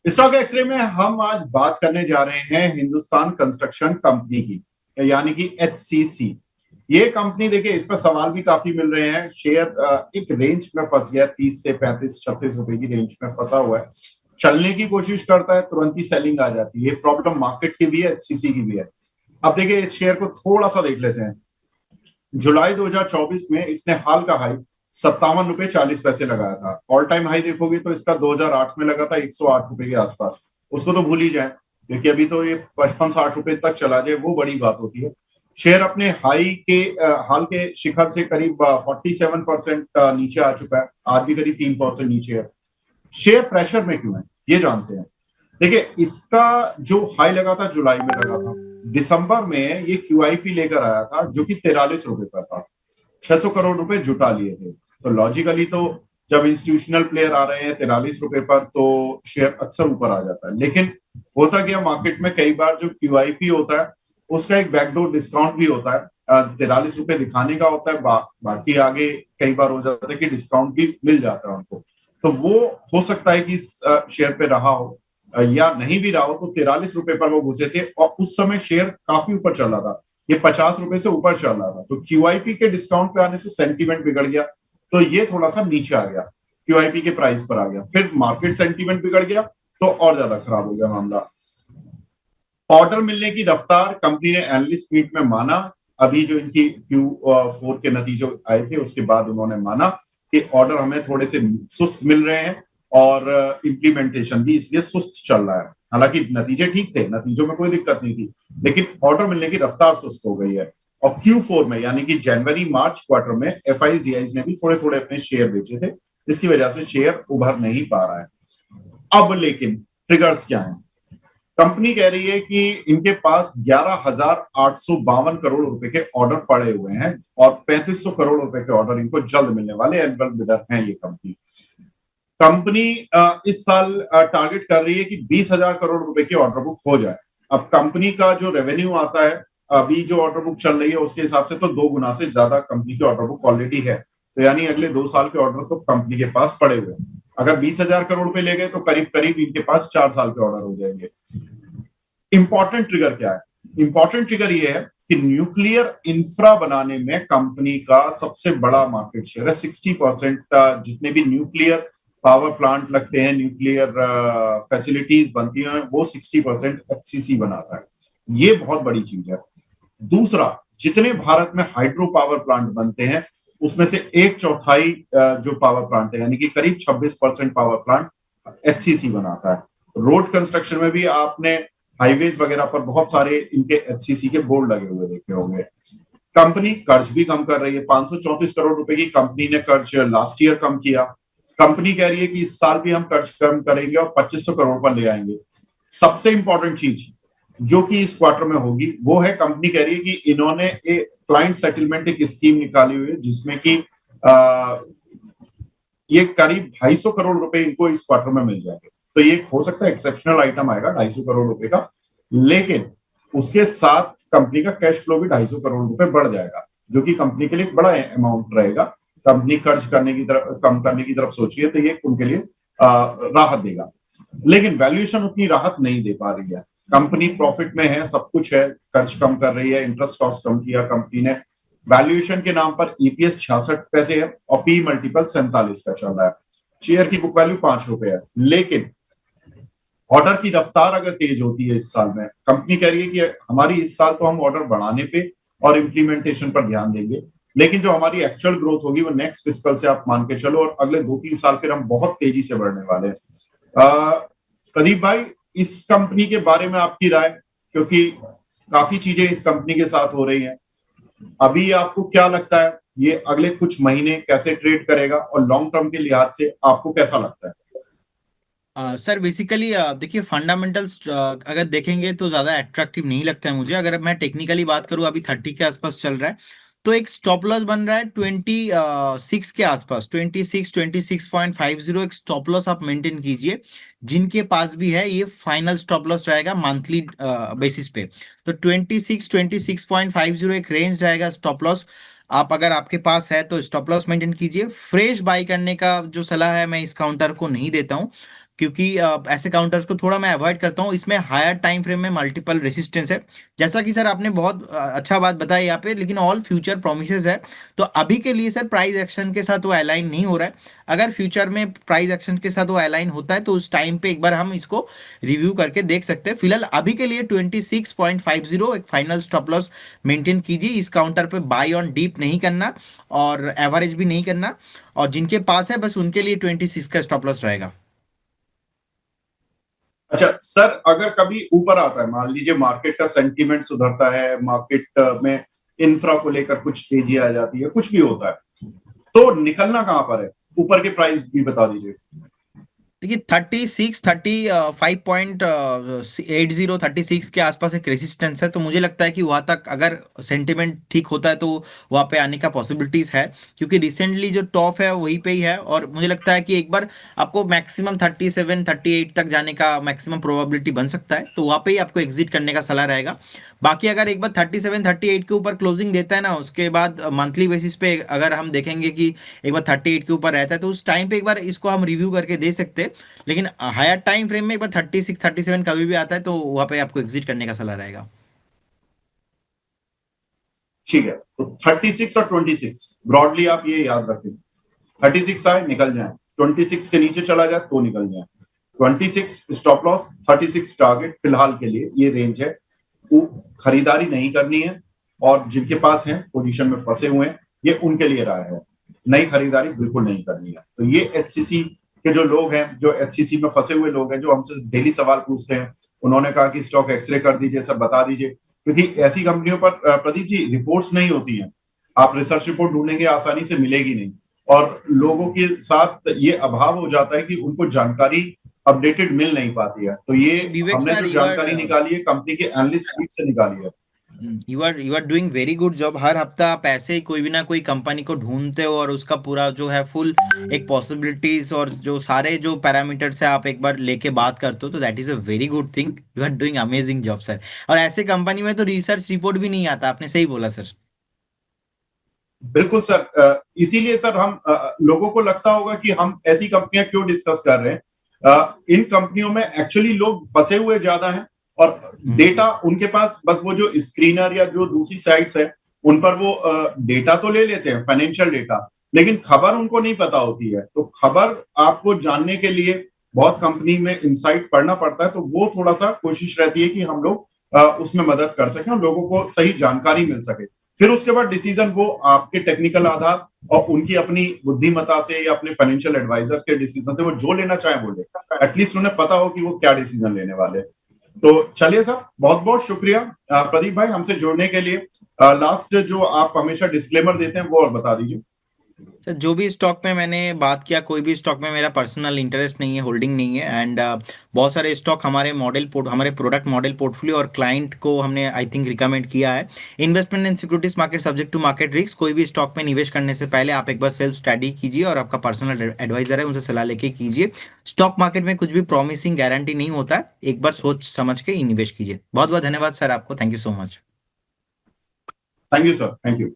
Stock x ray में हम आज बात करने जा रहे हैं हिंदुस्तान कंस्ट्रक्शन कंपनी की, यानी कि HCC। ये कंपनी देखिए, इस पर सवाल भी काफी मिल रहे हैं। शेयर एक रेंज में फंस गया, 30 से 35-36 रुपए की रेंज में फंसा हुआ है। चलने की कोशिश करता है, तुरंत ही सेलिंग आ जाती है। ये प्रॉब्लम मार्केट की भी है, HCC की भी है। अब देखिए, इस शेयर को थोड़ा सा देख लेते हैं। जुलाई 2024 में इसने हाल का हाई 57 रुपए 40 पैसे लगाया था। ऑल टाइम हाई देखोगे तो इसका 2008 में लगा था 108 रुपए के आसपास। उसको तो भूल ही जाए, क्योंकि अभी तो ये 55-60 रुपए तक चला जाए वो बड़ी बात होती है। शेयर अपने हाई के हाल के शिखर से करीब 47% नीचे आ चुका है। आज भी करीब 3% नीचे है। शेयर प्रेशर में क्यों है, ये जानते हैं। देखिए, इसका जो हाई लगा था जुलाई में लगा था। दिसंबर में ये QIP लेकर आया था, जो कि 43 रुपए पर था। 600 करोड़ रुपए जुटा लिए थे। तो लॉजिकली तो जब इंस्टीट्यूशनल प्लेयर आ रहे हैं 43 रुपए पर, तो शेयर अक्सर ऊपर आ जाता है। लेकिन होता क्या, मार्केट में कई बार जो QIP होता है उसका एक बैकडोर डिस्काउंट भी होता है। 43 रुपए दिखाने का होता है, बाकी आगे कई बार हो जाता है कि डिस्काउंट भी मिल जाता है उनको। तो वो हो सकता है कि शेयर पे रहा हो या नहीं भी रहा हो। तो 43 रुपए पर वो घुसे थे और उस समय शेयर काफी ऊपर चल रहा था। ये 50 रुपए से ऊपर चल रहा था। तो QIP के डिस्काउंट पे आने से सेंटीमेंट बिगड़ गया, तो ये थोड़ा सा नीचे आ गया, QIP के प्राइस पर आ गया। फिर मार्केट सेंटीमेंट बिगड़ गया तो और ज्यादा खराब हो गया मामला। ऑर्डर मिलने की रफ्तार कंपनी ने एनालिस्ट मीट में माना। अभी जो इनकी Q4 के नतीजे आए थे उसके बाद उन्होंने माना कि ऑर्डर हमें थोड़े से सुस्त मिल रहे हैं और इम्प्लीमेंटेशन भी इसलिए सुस्त चल रहा है। हालांकि नतीजे ठीक थे, नतीजों में कोई दिक्कत नहीं थी, लेकिन ऑर्डर मिलने की रफ्तार सुस्त हो गई है। और Q4 में यानी कि जनवरी मार्च क्वार्टर में FIs DIs ने भी थोड़े थोड़े अपने शेयर बेचे थे, जिसकी वजह से शेयर उभर नहीं पा रहा है। अब लेकिन ट्रिगर्स क्या हैं? कंपनी कह रही है कि इनके पास 11,852 करोड़ रुपए के ऑर्डर पड़े हुए हैं और 3,500 करोड़ रुपए के ऑर्डर इनको जल्द मिलने वाले। एनुअल बिडर हैं ये कंपनी इस साल टारगेट कर रही है कि 20,000 करोड़ रुपए की ऑर्डर बुक हो जाए। अब कंपनी का जो रेवेन्यू आता है, अभी जो ऑर्डर बुक चल रही है उसके हिसाब से तो 2 गुना से ज्यादा कंपनी की ऑर्डर बुक ऑलरेडी है। तो यानी अगले 2 साल के ऑर्डर तो कंपनी के पास पड़े हुए हैं। अगर 20,000 करोड़ रुपए ले गए तो करीब करीब इनके पास 4 साल के ऑर्डर हो जाएंगे। इंपॉर्टेंट ट्रिगर क्या है? इंपॉर्टेंट ट्रिगर ये है कि न्यूक्लियर इंफ्रा बनाने में कंपनी का सबसे बड़ा मार्केट शेयर है। 60% जितने भी न्यूक्लियर पावर प्लांट लगते हैं, न्यूक्लियर फैसिलिटीज बनती हैं, वो 60% HCC बनाता है। ये बहुत बड़ी चीज है। दूसरा, जितने भारत में हाइड्रो पावर प्लांट बनते हैं उसमें से 1/4 जो पावर प्लांट है, यानी कि करीब 26% पावर प्लांट HCC बनाता है। रोड कंस्ट्रक्शन में भी आपने हाईवेज वगैरह पर बहुत सारे इनके HCC के बोर्ड लगे हुए देखे होंगे। कंपनी कर्ज भी कम कर रही है। 534 करोड़ रुपए की कंपनी ने कर्ज लास्ट ईयर कम किया। कंपनी कह रही है कि इस साल भी हम कर्ज कम करेंगे और 2500 करोड़ पर ले आएंगे। सबसे इंपॉर्टेंट चीज जो कि इस क्वार्टर में होगी वो है, कंपनी कह रही है कि इन्होंने एक क्लाइंट सेटलमेंट एक स्कीम निकाली हुई है जिसमें कि ये करीब 250 करोड़ रुपए इनको इस क्वार्टर में मिल जाएंगे। तो ये हो सकता है एक्सेप्शनल आइटम आएगा 250 करोड़ रुपए का, लेकिन उसके साथ कंपनी का कैश फ्लो भी 250 करोड़ रुपए बढ़ जाएगा, जो कि कंपनी के लिए बड़ा अमाउंट रहेगा। कंपनी खर्च करने की तरफ कम करने की तरफ सोची है तो ये उनके लिए राहत देगा। लेकिन वैल्यूएशन उतनी राहत नहीं दे पा रही है। कंपनी प्रॉफिट में है, सब कुछ है, खर्च कम कर रही है, इंटरेस्ट कॉस्ट कम किया कंपनी ने। वैल्यूएशन के नाम पर EPS 66 पैसे है और P मल्टीपल 47 का चल रहा है। शेयर की बुक वैल्यू 5 रुपए है। लेकिन ऑर्डर की रफ्तार अगर तेज होती है इस साल में, कंपनी कह रही है कि हमारी इस साल तो हम ऑर्डर बढ़ाने पे और इम्प्लीमेंटेशन पर ध्यान देंगे, लेकिन जो हमारी एक्चुअल ग्रोथ होगी वो नेक्स्ट फिस्कल से आप मान के चलो, और अगले 2-3 साल फिर हम बहुत तेजी से बढ़ने वाले हैं। प्रदीप भाई, इस कंपनी के बारे में आपकी राय, क्योंकि काफी चीजें इस कंपनी के साथ हो रही हैं। अभी आपको क्या लगता है ये अगले कुछ महीने कैसे ट्रेड करेगा और लॉन्ग टर्म के लिहाज से आपको कैसा लगता है? सर बेसिकली देखिए फंडामेंटल्स अगर देखेंगे तो ज़्यादा अट्रैक्टिव नहीं लगता है मुझे। अगर मैं टेक्निकली बात करूँ, अभी 30 के आसपास चल रहा है, तो एक स्टॉप लॉस बन रहा है 26 के आसपास। 26 26.50 एक स्टॉप लॉस आप मेंटेन कीजिए। जिनके पास भी है ये फाइनल स्टॉप लॉस रहेगा मंथली बेसिस पे। तो 26 26.50 एक रेंज रहेगा स्टॉप लॉस। आप अगर आपके पास है तो स्टॉप लॉस मेंटेन कीजिए। फ्रेश बाई करने का जो सलाह है मैं इस काउंटर को नहीं देता हूँ। क्योंकि ऐसे काउंटर्स को थोड़ा मैं अवॉइड करता हूँ। इसमें हायर टाइम फ्रेम में मल्टीपल रेसिस्टेंस है, जैसा कि सर आपने बहुत अच्छा बात बताई यहाँ पे, लेकिन ऑल फ्यूचर प्रोमिसेस है। तो अभी के लिए सर प्राइस एक्शन के साथ वो अलाइन नहीं हो रहा है। अगर फ्यूचर में प्राइस एक्शन के साथ वो अलाइन होता है तो उस टाइम पे एक बार हम इसको रिव्यू करके देख सकते हैं। फिलहाल अभी के लिए 26.50 एक फाइनल स्टॉप लॉस मेंटेन कीजिए। इस काउंटर पे बाय ऑन डीप नहीं करना और एवरेज भी नहीं करना, और जिनके पास है बस उनके लिए 26 का स्टॉप लॉस रहेगा। अच्छा सर, अगर कभी ऊपर आता है, मान लीजिए मार्केट का सेंटीमेंट सुधरता है, मार्केट में इंफ्रा को लेकर कुछ तेजी आ जाती है, कुछ भी होता है, तो निकलना कहां पर है? ऊपर के प्राइस भी बता दीजिए। देखिए 36 के आसपास एक रेजिस्टेंस है, तो मुझे लगता है कि वहां तक अगर सेंटिमेंट ठीक होता है तो वहां पे आने का पॉसिबिलिटीज है, क्योंकि रिसेंटली जो टॉप है वहीं पे ही है। और मुझे लगता है कि एक बार आपको मैक्सिमम 37-38 तक जाने का मैक्सिमम प्रोबेबिलिटी बन सकता है, तो वहां पे ही आपको एग्जिट करने का सलाह रहेगा। बाकी अगर एक बार 37-38 के ऊपर क्लोजिंग देता है ना, उसके बाद मंथली बेसिस पे अगर हम देखेंगे कि एक बार 38 के ऊपर रहता है, तो उस टाइम पे एक बार इसको हम रिव्यू करके दे सकते हैं। लेकिन हायर टाइम फ्रेम में एक बार 36-37 कभी भी आता है तो वहां पे आपको एग्जिट करने का सलाह रहेगा। ठीक है, तो 36 और 26 ब्रॉडली आप ये याद रखें। 36 आए निकल जाए, 26 के नीचे चला जाए तो निकल जाए। 26 स्टॉप लॉस, 36 टारगेट फिलहाल के लिए ये रेंज है। वो खरीदारी नहीं करनी है, और जिनके पास है पोजीशन में फंसे हुए हैं, ये उनके लिए राय है। नई खरीदारी बिल्कुल नहीं करनी है। तो ये एचसीसी के जो लोग हैं, जो एचसीसी में फंसे हुए लोग हैं, जो हमसे डेली सवाल पूछते हैं, उन्होंने कहा कि स्टॉक एक्सरे कर दीजिए सर, बता दीजिए। क्योंकि ऐसी कंपनियों पर प्रदीप जी रिपोर्ट्स नहीं होती हैं। आप रिसर्च रिपोर्ट ढूंढेंगे आसानी से मिलेगी नहीं, और लोगों के साथ ये अभाव हो जाता है कि उनको जानकारी अपडेटेड मिल नहीं पाती है। तो ये नहीं विवेक हमने सर, जो जानकारी निकाली है कंपनी के एनालिस्ट फीड से निकाली है। You are doing very good job. हर हफ्ता आप ऐसे ही कोई भी ना कोई कंपनी को ढूंढते हो और उसका पूरा जो है फुल एक पॉसिबिलिटीज और जो सारे जो पैरामीटर्स है आप एक बार लेके बात करते हो, तो that is a very good thing. You are doing amazing job sir. और ऐसे कंपनी में तो रिसर्च रिपोर्ट भी नहीं आता, आपने सही बोला सर। बिल्कुल सर, इसीलिए सर हम लोगों को लगता होगा कि हम ऐसी कंपनियां क्यों डिस्कस कर रहे हैं। इन कंपनियों में एक्चुअली लोग फंसे हुए ज्यादा हैं, और डेटा उनके पास बस वो जो स्क्रीनर या जो दूसरी साइट्स है उन पर वो डेटा तो ले लेते हैं, फाइनेंशियल डेटा, लेकिन खबर उनको नहीं पता होती है। तो खबर आपको जानने के लिए बहुत कंपनी में इंसाइट पढ़ना पड़ता है। तो वो थोड़ा सा कोशिश रहती है कि हम लोग उसमें मदद कर सकें और लोगों को सही जानकारी मिल सके। फिर उसके बाद डिसीजन वो आपके टेक्निकल आधार और उनकी अपनी बुद्धिमता से या अपने फाइनेंशियल एडवाइजर के डिसीजन से वो जो लेना चाहे वो ले। एटलीस्ट उन्हें पता हो कि वो क्या डिसीजन लेने वाले। तो चलिए सर, बहुत बहुत शुक्रिया प्रदीप भाई हमसे जुड़ने के लिए। लास्ट जो आप हमेशा डिस्क्लेमर देते हैं वो और बता दीजिए। सर जो भी स्टॉक में मैंने बात किया, कोई भी स्टॉक में मेरा पर्सनल इंटरेस्ट नहीं है, होल्डिंग नहीं है। एंड बहुत सारे स्टॉक हमारे प्रोडक्ट मॉडल पोर्टफोलियो और क्लाइंट को हमने आई थिंक रिकमेंड किया है। Investment in securities market subject to market risk. कोई भी स्टॉक में निवेश करने से पहले आप एक बार सेल्फ स्टडी कीजिए और आपका पर्सनल एडवाइजर है उनसे सलाह लेके कीजिए। स्टॉक मार्केट में कुछ भी प्रॉमिसिंग गारंटी नहीं होता है, एक बार सोच समझ के निवेश कीजिए। बहुत बहुत धन्यवाद सर आपको, thank you so much. Thank you sir, thank you.